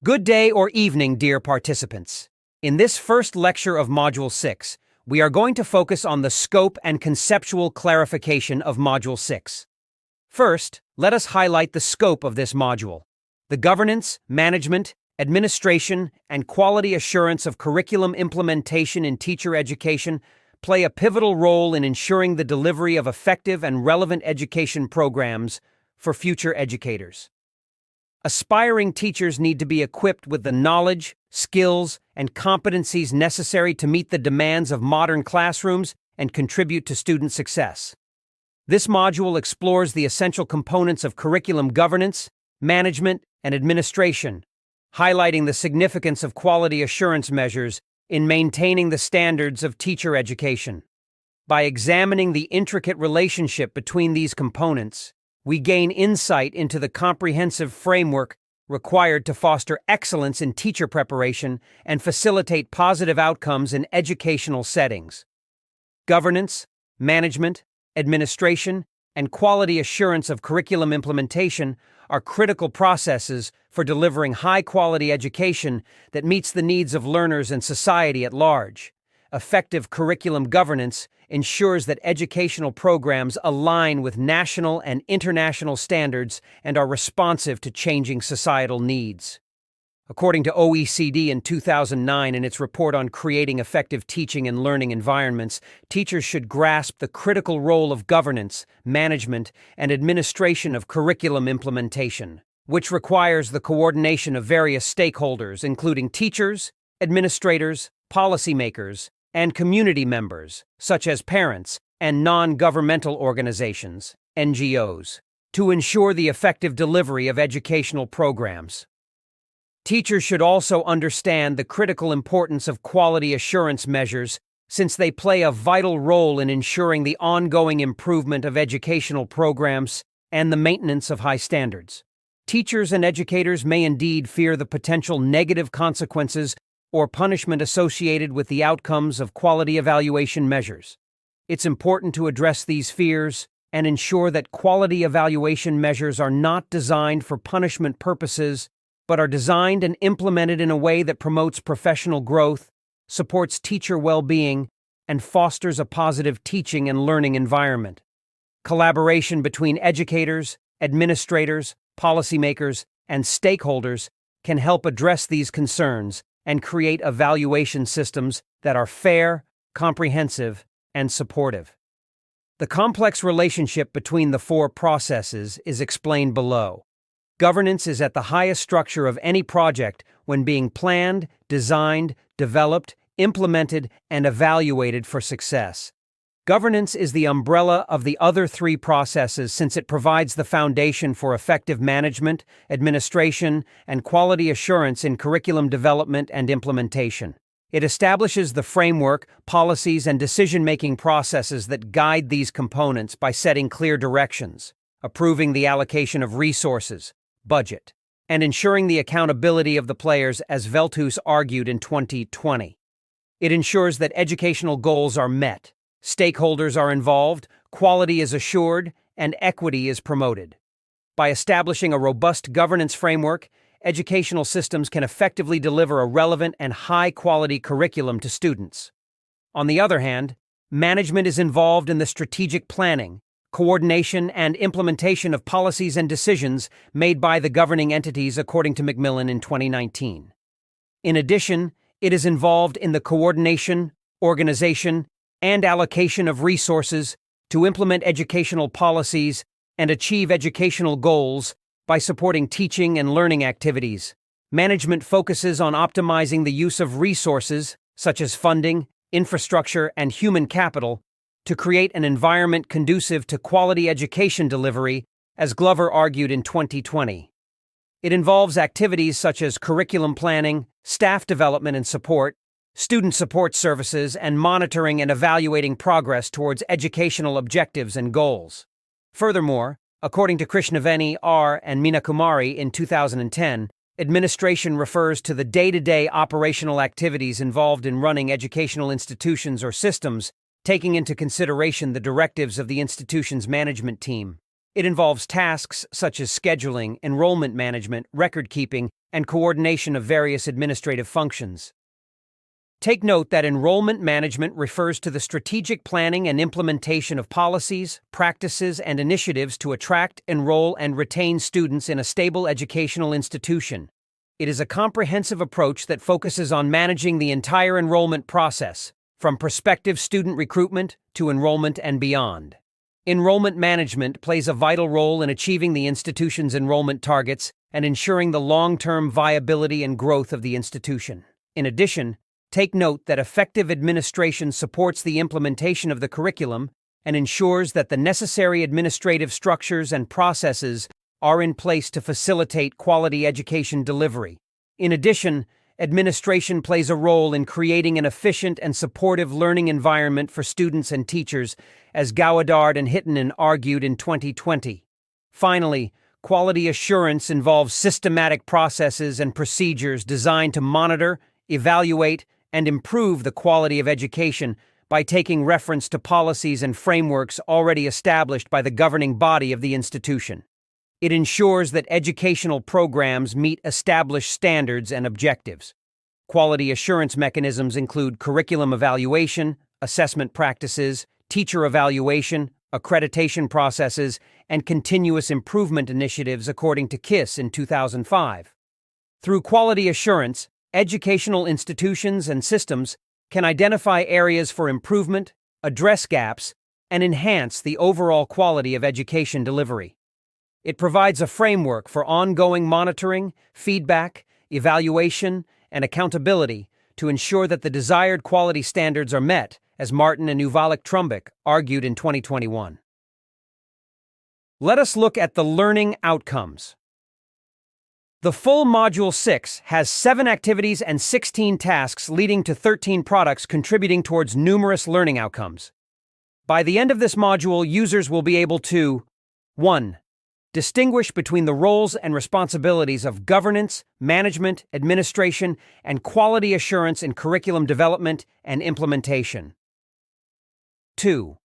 Good day or evening, dear participants. In this first lecture of Module 6, we are going to focus on the scope and conceptual clarification of Module 6. First, let us highlight the scope of this module. The governance, management, administration, and quality assurance of curriculum implementation in teacher education play a pivotal role in ensuring the delivery of effective and relevant education programs for future educators. Aspiring teachers need to be equipped with the knowledge, skills, and competencies necessary to meet the demands of modern classrooms and contribute to student success. This module explores the essential components of curriculum governance, management, and administration, highlighting the significance of quality assurance measures in maintaining the standards of teacher education. By examining the intricate relationship between these components, we gain insight into the comprehensive framework required to foster excellence in teacher preparation and facilitate positive outcomes in educational settings. Governance, management, administration, and quality assurance of curriculum implementation are critical processes for delivering high-quality education that meets the needs of learners and society at large. Effective curriculum governance ensures that educational programs align with national and international standards and are responsive to changing societal needs. According to OECD in 2009 in its report on creating effective teaching and learning environments, teachers should grasp the critical role of governance, management, and administration of curriculum implementation, which requires the coordination of various stakeholders, including teachers, administrators, policymakers, and community members, such as parents and non-governmental organizations, NGOs, to ensure the effective delivery of educational programs. Teachers should also understand the critical importance of quality assurance measures since they play a vital role in ensuring the ongoing improvement of educational programs and the maintenance of high standards. Teachers and educators may indeed fear the potential negative consequences or punishment associated with the outcomes of quality evaluation measures. It's important to address these fears and ensure that quality evaluation measures are not designed for punishment purposes, but are designed and implemented in a way that promotes professional growth, supports teacher well-being, and fosters a positive teaching and learning environment. Collaboration between educators, administrators, policymakers, and stakeholders can help address these concerns and create evaluation systems that are fair, comprehensive, and supportive. The complex relationship between the four processes is explained below. Governance is at the highest structure of any project when being planned, designed, developed, implemented, and evaluated for success. Governance is the umbrella of the other three processes since it provides the foundation for effective management, administration, and quality assurance in curriculum development and implementation. It establishes the framework, policies, and decision-making processes that guide these components by setting clear directions, approving the allocation of resources, budget, and ensuring the accountability of the players, as Veltus argued in 2020. It ensures that educational goals are met, stakeholders are involved, quality is assured, and equity is promoted. By establishing a robust governance framework, educational systems can effectively deliver a relevant and high-quality curriculum to students. On the other hand, management is involved in the strategic planning, coordination, and implementation of policies and decisions made by the governing entities, according to Macmillan in 2019. In addition, it is involved in the coordination, organization, and allocation of resources to implement educational policies and achieve educational goals by supporting teaching and learning activities. Management focuses on optimizing the use of resources, such as funding, infrastructure, and human capital, to create an environment conducive to quality education delivery, as Glover argued in 2020. It involves activities such as curriculum planning, staff development and support, student support services, and monitoring and evaluating progress towards educational objectives and goals. Furthermore, according to Krishnaveni R. and Meenakumari in 2010, administration refers to the day-to-day operational activities involved in running educational institutions or systems, taking into consideration the directives of the institution's management team. It involves tasks such as scheduling, enrollment management, record-keeping, and coordination of various administrative functions. Take note that enrollment management refers to the strategic planning and implementation of policies, practices, and initiatives to attract, enroll, and retain students in a stable educational institution. It is a comprehensive approach that focuses on managing the entire enrollment process, from prospective student recruitment to enrollment and beyond. Enrollment management plays a vital role in achieving the institution's enrollment targets and ensuring the long-term viability and growth of the institution. In addition, take note that effective administration supports the implementation of the curriculum and ensures that the necessary administrative structures and processes are in place to facilitate quality education delivery. In addition, administration plays a role in creating an efficient and supportive learning environment for students and teachers, as Gauadard and Hittanen argued in 2020. Finally, quality assurance involves systematic processes and procedures designed to monitor, evaluate, and improve the quality of education by taking reference to policies and frameworks already established by the governing body of the institution. It ensures that educational programs meet established standards and objectives. Quality assurance mechanisms include curriculum evaluation, assessment practices, teacher evaluation, accreditation processes, and continuous improvement initiatives according to KISS in 2005. Through quality assurance, educational institutions and systems can identify areas for improvement, address gaps, and enhance the overall quality of education delivery. It provides a framework for ongoing monitoring, feedback, evaluation, and accountability to ensure that the desired quality standards are met, as Martin and Uvalik-Trumbik argued in 2021. Let us look at the learning outcomes. The full Module 6 has 7 activities and 16 tasks leading to 13 products contributing towards numerous learning outcomes. By the end of this module, users will be able to 1. Distinguish between the roles and responsibilities of governance, management, administration, and quality assurance in curriculum development and implementation. 2.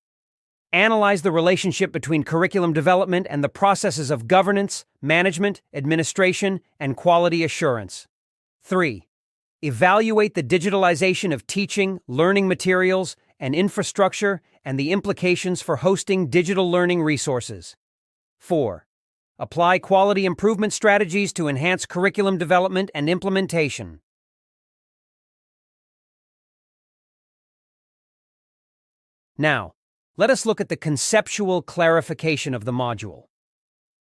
Analyze the relationship between curriculum development and the processes of governance, management, administration, and quality assurance. 3. Evaluate the digitalization of teaching, learning materials, and infrastructure and the implications for hosting digital learning resources. 4. Apply quality improvement strategies to enhance curriculum development and implementation. Now, let us look at the conceptual clarification of the module.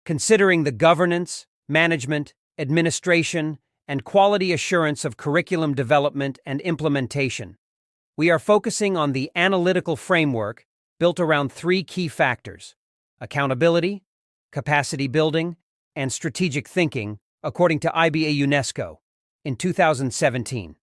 Considering the governance, management, administration, and quality assurance of curriculum development and implementation, we are focusing on the analytical framework built around 3 key factors: accountability, capacity building, and strategic thinking, according to IBA UNESCO in 2017.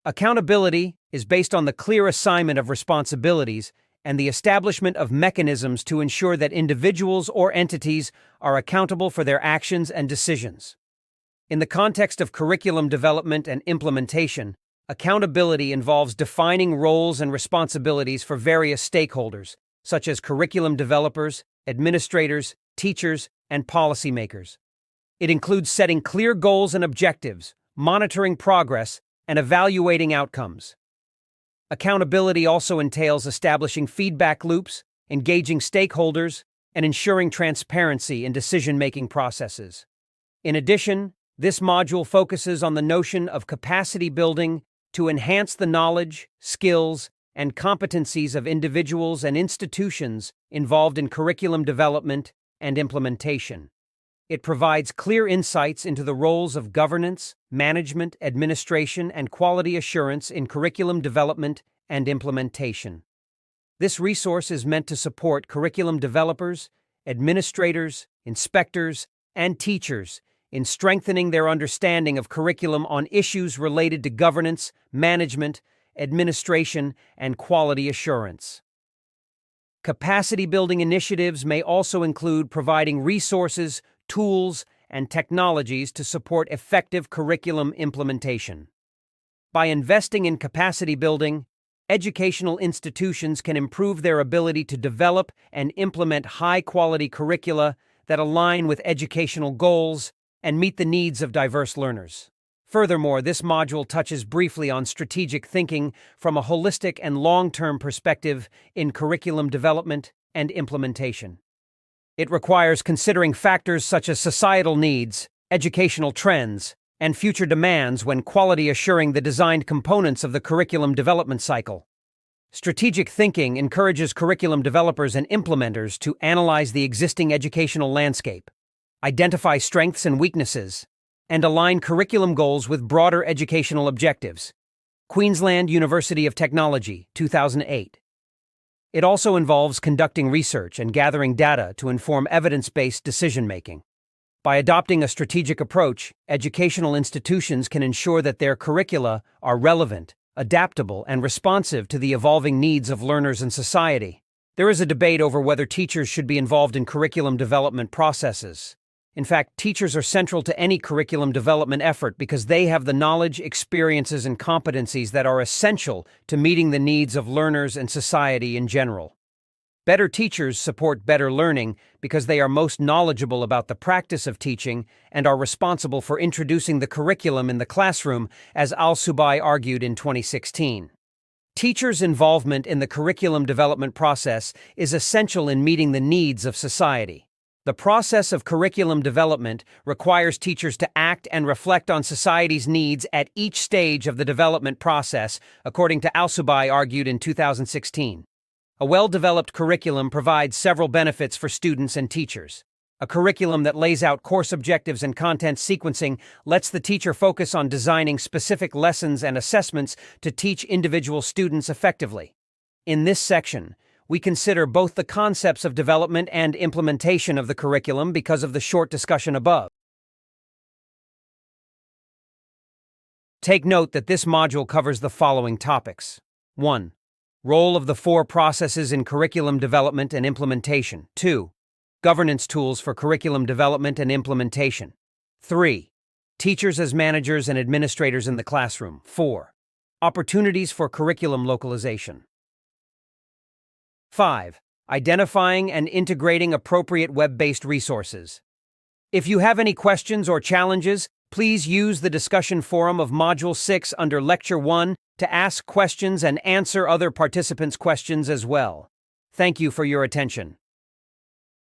Accountability is based on the clear assignment of responsibilities and the establishment of mechanisms to ensure that individuals or entities are accountable for their actions and decisions. In the context of curriculum development and implementation, accountability involves defining roles and responsibilities for various stakeholders, such as curriculum developers, administrators, teachers, and policymakers. It includes setting clear goals and objectives, monitoring progress, and evaluating outcomes. Accountability also entails establishing feedback loops, engaging stakeholders, and ensuring transparency in decision-making processes. In addition, this module focuses on the notion of capacity building to enhance the knowledge, skills, and competencies of individuals and institutions involved in curriculum development and implementation. It provides clear insights into the roles of governance, management, administration, and quality assurance in curriculum development and implementation. This resource is meant to support curriculum developers, administrators, inspectors, and teachers in strengthening their understanding of curriculum on issues related to governance, management, administration, and quality assurance. Capacity-building initiatives may also include providing resources, tools, and technologies to support effective curriculum implementation. By investing in capacity building, educational institutions can improve their ability to develop and implement high-quality curricula that align with educational goals and meet the needs of diverse learners. Furthermore, this module touches briefly on strategic thinking from a holistic and long-term perspective in curriculum development and implementation. It requires considering factors such as societal needs, educational trends, and future demands when quality assuring the designed components of the curriculum development cycle. Strategic thinking encourages curriculum developers and implementers to analyze the existing educational landscape, identify strengths and weaknesses, and align curriculum goals with broader educational objectives. Queensland University of Technology, 2008. It also involves conducting research and gathering data to inform evidence-based decision-making. By adopting a strategic approach, educational institutions can ensure that their curricula are relevant, adaptable, and responsive to the evolving needs of learners and society. There is a debate over whether teachers should be involved in curriculum development processes. In fact, teachers are central to any curriculum development effort because they have the knowledge, experiences, and competencies that are essential to meeting the needs of learners and society in general. Better teachers support better learning because they are most knowledgeable about the practice of teaching and are responsible for introducing the curriculum in the classroom, as Al-Subai argued in 2016. Teachers' involvement in the curriculum development process is essential in meeting the needs of society. The process of curriculum development requires teachers to act and reflect on society's needs at each stage of the development process, according to Al-Subai argued in 2016. A well-developed curriculum provides several benefits for students and teachers. A curriculum that lays out course objectives and content sequencing lets the teacher focus on designing specific lessons and assessments to teach individual students effectively. In this section, we consider both the concepts of development and implementation of the curriculum because of the short discussion above. Take note that this module covers the following topics. 1. Role of the 4 processes in curriculum development and implementation. 2. Governance tools for curriculum development and implementation. 3. Teachers as managers and administrators in the classroom. 4. Opportunities for curriculum localization. 5. Identifying and integrating appropriate web-based resources. If you have any questions or challenges, please use the discussion forum of Module 6 under Lecture 1 to ask questions and answer other participants' questions as well. Thank you for your attention.